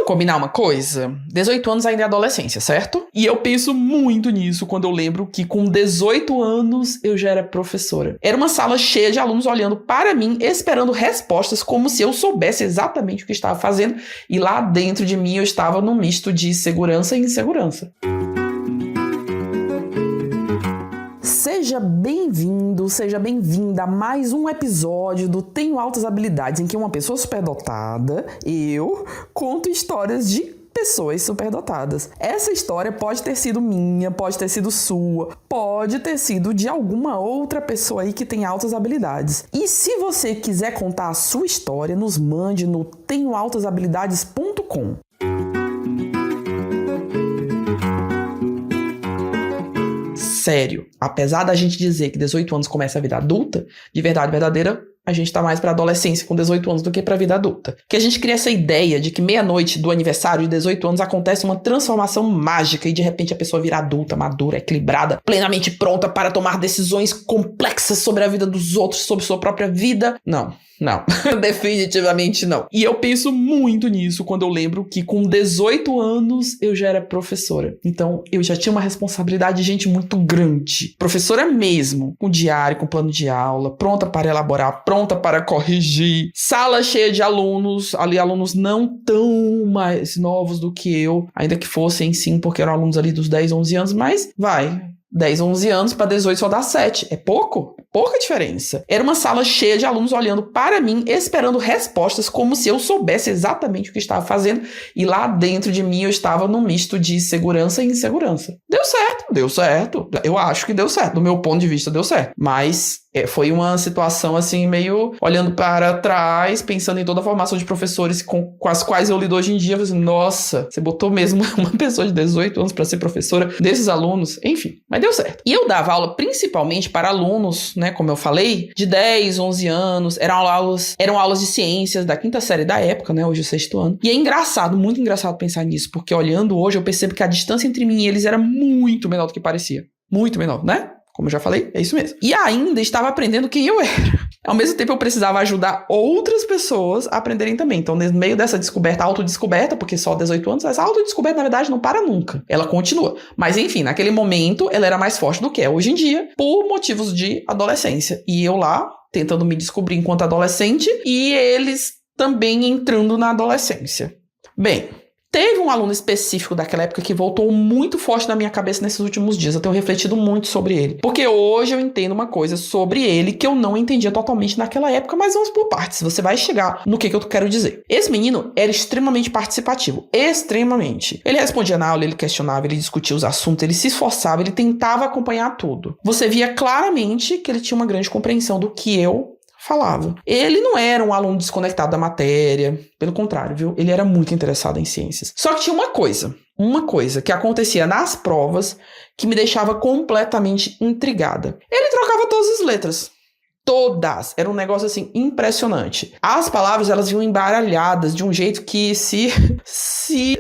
Vamos combinar uma coisa? 18 anos ainda é adolescência, certo? E eu penso muito nisso quando eu lembro que com 18 anos eu já era professora. Era uma sala cheia de alunos olhando para mim, esperando respostas como se eu soubesse exatamente o que estava fazendo. E lá dentro de mim eu estava num misto de segurança e insegurança. Seja bem-vindo, seja bem-vinda a mais um episódio do Tenho Altas Habilidades, em que uma pessoa superdotada, eu, conto histórias de pessoas superdotadas. Essa história pode ter sido minha, pode ter sido sua, pode ter sido de alguma outra pessoa aí que tem altas habilidades. E se você quiser contar a sua história, nos mande no tenhoaltashabilidades.com. Sério, apesar da gente dizer que 18 anos começa a vida adulta, de verdade verdadeira, a gente tá mais pra adolescência com 18 anos do que pra vida adulta. Que a gente cria essa ideia de que meia-noite do aniversário de 18 anos acontece uma transformação mágica e de repente a pessoa vira adulta, madura, equilibrada, plenamente pronta para tomar decisões complexas sobre a vida dos outros, sobre sua própria vida. Não, definitivamente não. E eu penso muito nisso quando eu lembro que com 18 anos eu já era professora. Então eu já tinha uma responsabilidade de gente muito grande. Professora mesmo, com diário, com plano de aula, pronta para elaborar, pronta para corrigir, sala cheia de alunos, ali alunos não tão mais novos do que eu, ainda que fossem sim, porque eram alunos ali dos 10, 11 anos, mas 10, 11 anos para 18 só dá 7. É pouco? Pouca diferença. Era uma sala cheia de alunos olhando para mim, esperando respostas como se eu soubesse exatamente o que estava fazendo. E lá dentro de mim eu estava num misto de segurança e insegurança. Deu certo. Eu acho que deu certo. Do meu ponto de vista, deu certo. Mas foi uma situação assim, meio olhando para trás, pensando em toda a formação de professores com as quais eu lido hoje em dia. Eu falei assim, nossa, você botou mesmo uma pessoa de 18 anos para ser professora desses alunos? Enfim, mas deu certo. E eu dava aula principalmente para alunos, né, como eu falei, de 10, 11 anos. Eram aulas de ciências da quinta série da época, né, hoje o sexto ano. E é engraçado, muito engraçado pensar nisso, porque olhando hoje eu percebo que a distância entre mim e eles era muito menor do que parecia. Muito menor, né? Como eu já falei, é isso mesmo. E ainda estava aprendendo quem eu era. Ao mesmo tempo, eu precisava ajudar outras pessoas a aprenderem também. Então, no meio dessa descoberta, autodescoberta, porque só 18 anos, essa autodescoberta, na verdade, não para nunca. Ela continua. Mas, enfim, naquele momento, ela era mais forte do que é hoje em dia, por motivos de adolescência. E eu lá, tentando me descobrir enquanto adolescente, e eles também entrando na adolescência. Bem, teve um aluno específico daquela época que voltou muito forte na minha cabeça nesses últimos dias. Eu tenho refletido muito sobre ele. Porque hoje eu entendo uma coisa sobre ele que eu não entendia totalmente naquela época, mas vamos por partes. Você vai chegar no que eu quero dizer. Esse menino era extremamente participativo. Extremamente. Ele respondia na aula, ele questionava, ele discutia os assuntos, ele se esforçava, ele tentava acompanhar tudo. Você via claramente que ele tinha uma grande compreensão do que eu falava. Ele não era um aluno desconectado da matéria, pelo contrário, viu? Ele era muito interessado em ciências. Só que tinha uma coisa que acontecia nas provas que me deixava completamente intrigada. Ele trocava todas as letras. Todas. Era um negócio assim impressionante. As palavras, elas vinham embaralhadas de um jeito que se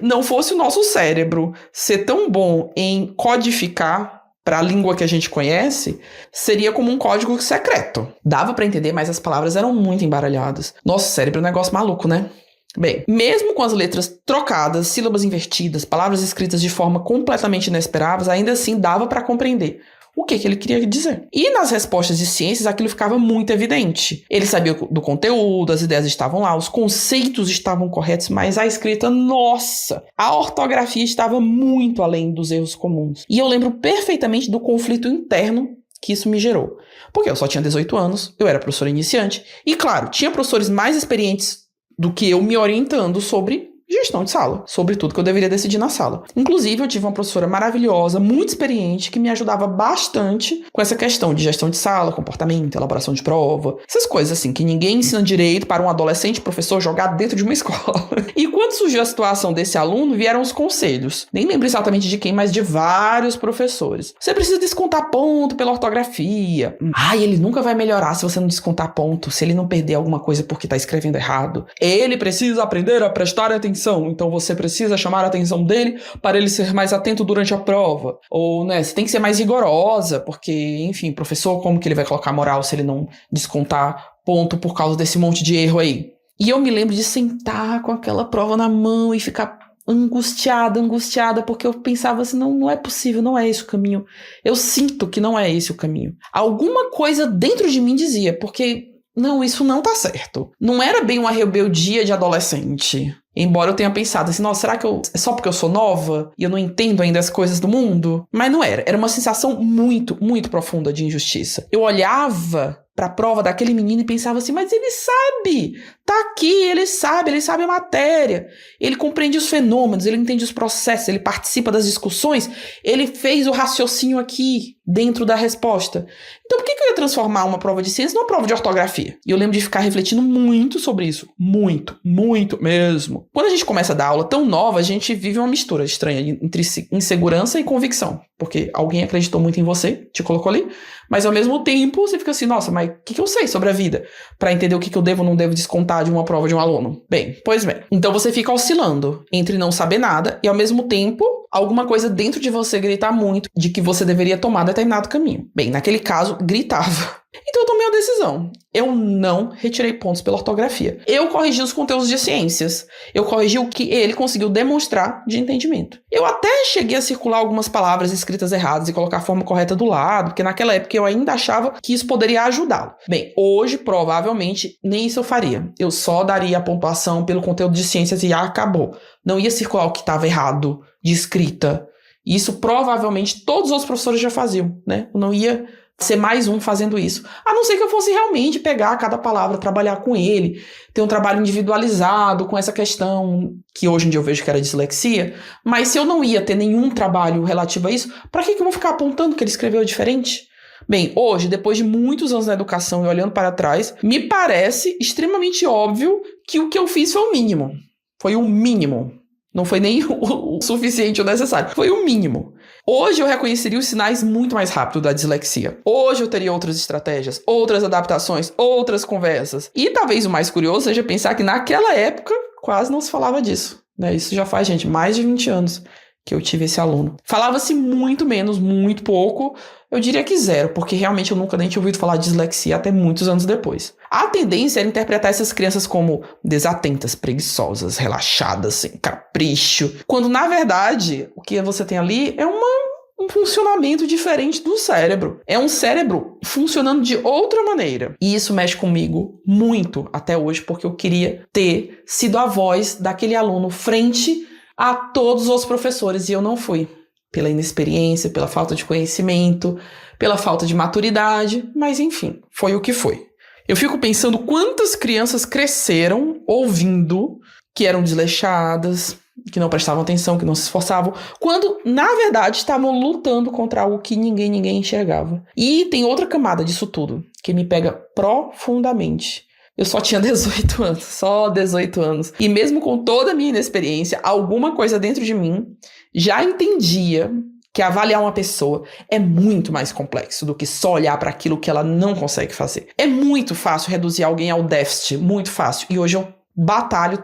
não fosse o nosso cérebro ser tão bom em codificar para a língua que a gente conhece, seria como um código secreto. Dava para entender, mas as palavras eram muito embaralhadas. Nosso cérebro é um negócio maluco, né? Bem, mesmo com as letras trocadas, sílabas invertidas, palavras escritas de forma completamente inesperáveis, ainda assim dava para compreender o que ele queria dizer. E nas respostas de ciências, aquilo ficava muito evidente. Ele sabia do conteúdo, as ideias estavam lá, os conceitos estavam corretos, mas a escrita, nossa! A ortografia estava muito além dos erros comuns. E eu lembro perfeitamente do conflito interno que isso me gerou. Porque eu só tinha 18 anos, eu era professora iniciante, e claro, tinha professores mais experientes do que eu me orientando sobre gestão de sala, sobre tudo que eu deveria decidir na sala. Inclusive, eu tive uma professora maravilhosa, muito experiente, que me ajudava bastante com essa questão de gestão de sala, comportamento, elaboração de prova, essas coisas assim, que ninguém ensina direito para um adolescente professor jogar dentro de uma escola. E quando surgiu a situação desse aluno, vieram os conselhos. Nem lembro exatamente de quem, mas de vários professores. Você precisa descontar ponto pela ortografia. Ele nunca vai melhorar se você não descontar ponto, se ele não perder alguma coisa porque está escrevendo errado. Ele precisa aprender a prestar atenção. Então você precisa chamar a atenção dele para ele ser mais atento durante a prova. Ou, né, você tem que ser mais rigorosa, porque, enfim, professor, como que ele vai colocar moral se ele não descontar ponto por causa desse monte de erro aí? E eu me lembro de sentar com aquela prova na mão e ficar angustiada, porque eu pensava assim, não é possível, não é esse o caminho. Eu sinto que não é esse o caminho. Alguma coisa dentro de mim dizia, porque, não, isso não tá certo. Não era bem uma rebeldia de adolescente. Embora eu tenha pensado assim, nossa, será que é só porque eu sou nova e eu não entendo ainda as coisas do mundo? Mas não era. Era uma sensação muito, muito profunda de injustiça. Eu olhava pra prova daquele menino e pensava assim, mas ele sabe, tá aqui, ele sabe a matéria, ele compreende os fenômenos, ele entende os processos, ele participa das discussões, ele fez o raciocínio aqui dentro da resposta. Então por que eu ia transformar uma prova de ciência numa prova de ortografia? E eu lembro de ficar refletindo muito sobre isso, muito, muito mesmo. Quando a gente começa a dar aula tão nova, a gente vive uma mistura estranha entre insegurança e convicção, porque alguém acreditou muito em você, te colocou ali, mas ao mesmo tempo você fica assim, nossa, mas o que eu sei sobre a vida? Pra entender o que eu devo ou não devo descontar de uma prova de um aluno. Bem, pois bem. Então você fica oscilando entre não saber nada e ao mesmo tempo alguma coisa dentro de você gritar muito de que você deveria tomar determinado caminho. Bem, naquele caso, gritava. Então eu tomei uma decisão. Eu não retirei pontos pela ortografia. Eu corrigi os conteúdos de ciências. Eu corrigi o que ele conseguiu demonstrar de entendimento. Eu até cheguei a circular algumas palavras escritas erradas e colocar a forma correta do lado, porque naquela época eu ainda achava que isso poderia ajudá-lo. Bem, hoje provavelmente nem isso eu faria. Eu só daria a pontuação pelo conteúdo de ciências e acabou. Não ia circular o que estava errado de escrita. Isso provavelmente todos os professores já faziam, né? Eu não ia ser mais um fazendo isso. A não ser que eu fosse realmente pegar cada palavra, trabalhar com ele, ter um trabalho individualizado com essa questão, que hoje em dia eu vejo que era dislexia, mas se eu não ia ter nenhum trabalho relativo a isso, para que eu vou ficar apontando que ele escreveu diferente? Bem, hoje, depois de muitos anos na educação e olhando para trás, me parece extremamente óbvio que o que eu fiz foi o mínimo. Foi o mínimo. Não foi nem o suficiente ou necessário. Foi o mínimo. Hoje eu reconheceria os sinais muito mais rápido da dislexia. Hoje eu teria outras estratégias, outras adaptações, outras conversas. E talvez o mais curioso seja pensar que naquela época quase não se falava disso, né? Isso já faz, gente, mais de 20 anos que eu tive esse aluno. Falava-se muito menos, muito pouco. Eu diria que zero, porque realmente eu nunca nem tinha ouvido falar de dislexia até muitos anos depois. A tendência era interpretar essas crianças como desatentas, preguiçosas, relaxadas, sem capricho, quando na verdade o que você tem ali é um funcionamento diferente do cérebro. É um cérebro funcionando de outra maneira. E isso mexe comigo muito até hoje, porque eu queria ter sido a voz daquele aluno frente a todos os professores, e eu não fui. Pela inexperiência, pela falta de conhecimento, pela falta de maturidade, mas enfim, foi o que foi. Eu fico pensando quantas crianças cresceram ouvindo que eram desleixadas, que não prestavam atenção, que não se esforçavam, quando, na verdade, estavam lutando contra algo que ninguém enxergava. E tem outra camada disso tudo, que me pega profundamente. Eu só tinha 18 anos, só 18 anos. E mesmo com toda a minha inexperiência, alguma coisa dentro de mim já entendia que avaliar uma pessoa é muito mais complexo do que só olhar para aquilo que ela não consegue fazer. É muito fácil reduzir alguém ao déficit, muito fácil. E hoje eu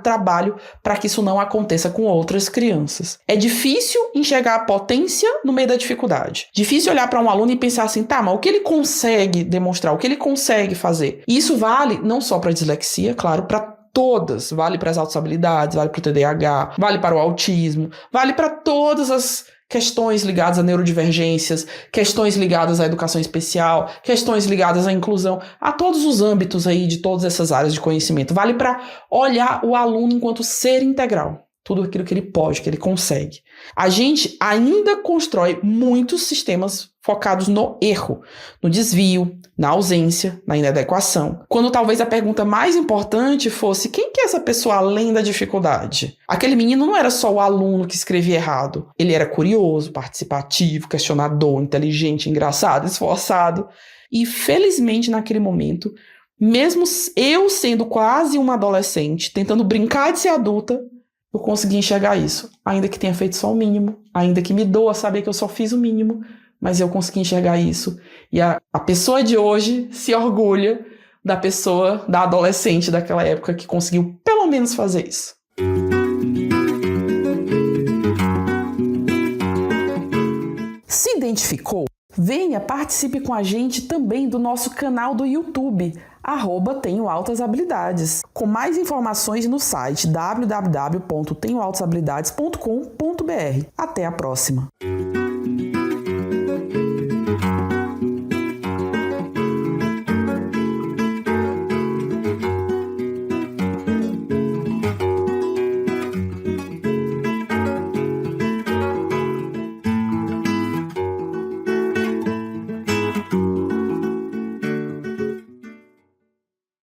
trabalho para que isso não aconteça com outras crianças. É difícil enxergar a potência no meio da dificuldade. Difícil olhar para um aluno e pensar assim, tá, mas o que ele consegue demonstrar, o que ele consegue fazer? E isso vale não só para a dislexia, claro, para todas. Vale para as altas habilidades, vale para o TDAH, vale para o autismo, vale para todas as questões ligadas a neurodivergências, questões ligadas à educação especial, questões ligadas à inclusão, a todos os âmbitos aí de todas essas áreas de conhecimento. Vale para olhar o aluno enquanto ser integral. Tudo aquilo que ele pode, que ele consegue. A gente ainda constrói muitos sistemas focados no erro, no desvio, na ausência, na inadequação. Quando talvez a pergunta mais importante fosse: quem que é essa pessoa além da dificuldade? Aquele menino não era só o aluno que escrevia errado. Ele era curioso, participativo, questionador, inteligente, engraçado, esforçado. E felizmente naquele momento, mesmo eu sendo quase uma adolescente, tentando brincar de ser adulta, eu consegui enxergar isso, ainda que tenha feito só o mínimo, ainda que me doa saber que eu só fiz o mínimo, mas eu consegui enxergar isso. E a pessoa de hoje se orgulha da pessoa, da adolescente daquela época que conseguiu pelo menos fazer isso. Se identificou? Venha, participe com a gente também do nosso canal do YouTube, @Tenho Altas Habilidades, com mais informações no site www.tenhoaltashabilidades.com.br. Até a próxima!